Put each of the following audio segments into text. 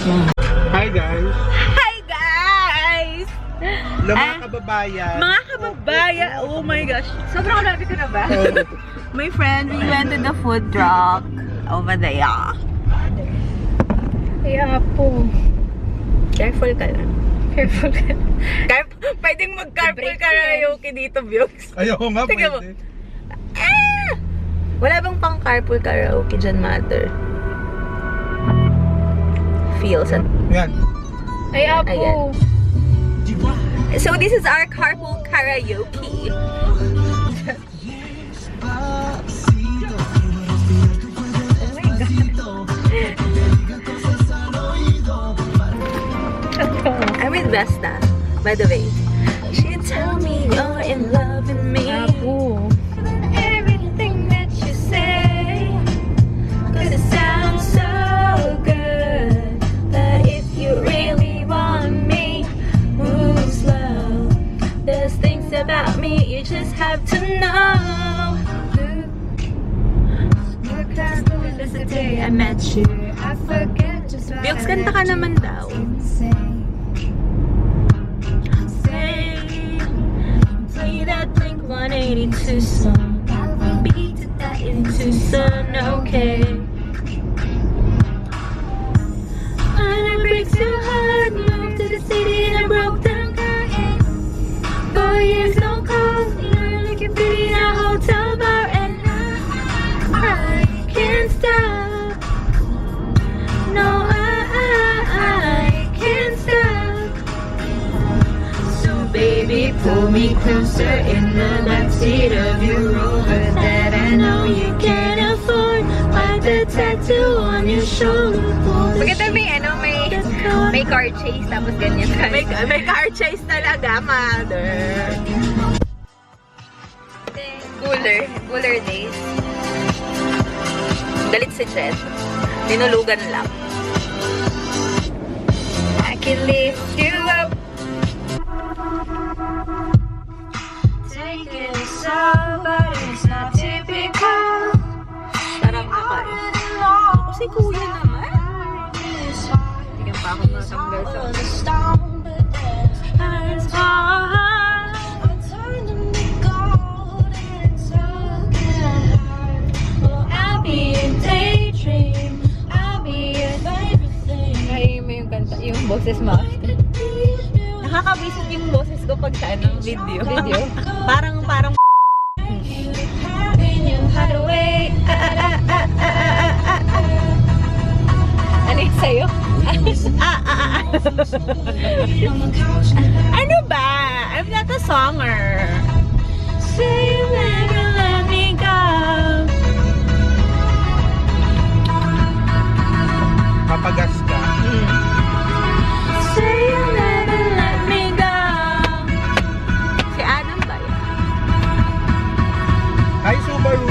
Hi guys! Hi guys! Mga kababayan! Mga kababayan! Oh my gosh! Sobrang grabe ko na ba? My friend, we went to the food truck over there. Kaya po. Careful ka lang. Careful ka. Pwedeng mag-carpool karaoke dito, Biogs. Ayoko nga, Tingnan mo. pwede. Wala bang pang carpool karaoke dyan, mother? Feels and... Yan. Kaya po. Ayan. So this is our carpool karaoke. I'm with Vesta, by the way. She tell me you're in love with me. Kaya po. Everything that you say, 'cause it sounds so good. But if you really want me, move slow. There's things about me you just have to know. Since the day I met you, I forget just what Biogs, kanta ka naman daw. Play that Blink-182 song. Beat that into sun, okay. And it breaks your heart. Moved to the city in a broke down car. 4 years, no calls. You're looking pretty in a hotel bar, and I can't stop. No, I can't stop. So baby, pull me closer in the backseat of your Rover that I know you can't afford. Like the tattoo on your shoulder. Maganda may car chase tapos ganyan. May car chase talaga, mother. Cooler days. Galit si Jet. Tinulugan lang. I can lift you up. Take it slow, but it's not typical. Parang ako eh. Ako si kuya naman. Bigyan pa ako ng sandal sa It's hard. I'll be a daydream. I'll be a favorite thing. Ay, may yung kanta, yung boses mo. Nakakabisit yung boses ko pag sa video. Video? parang Ano yung sa'yo? Ano ba? I'm not a songer. Say you never let me go. Papagas ka. Say you never let me go. Si Adam ba yan? Hi, Subaru!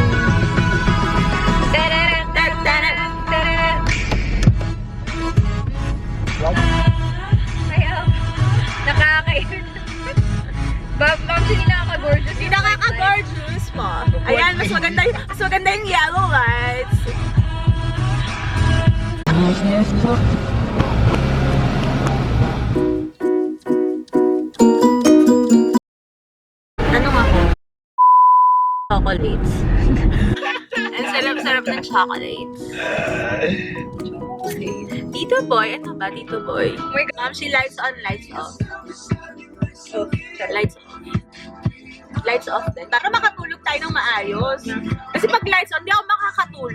Wow. Kaya, nakaka-iyon. Bakit hindi nakaka-gorgeous? Hindi nakaka-gorgeous mo. Ayan, mas maganda yung yellow lights. Ano ako? Chocolates. Ang sarap-sarap ng chocolates. Tito Boy, ano ba? Tito Boy. Oh my God. She lights on, lights off. Oh, lights off. Lights off din. Para makatulog tayo ng maayos. Kasi pag lights on, di ako makakatulog.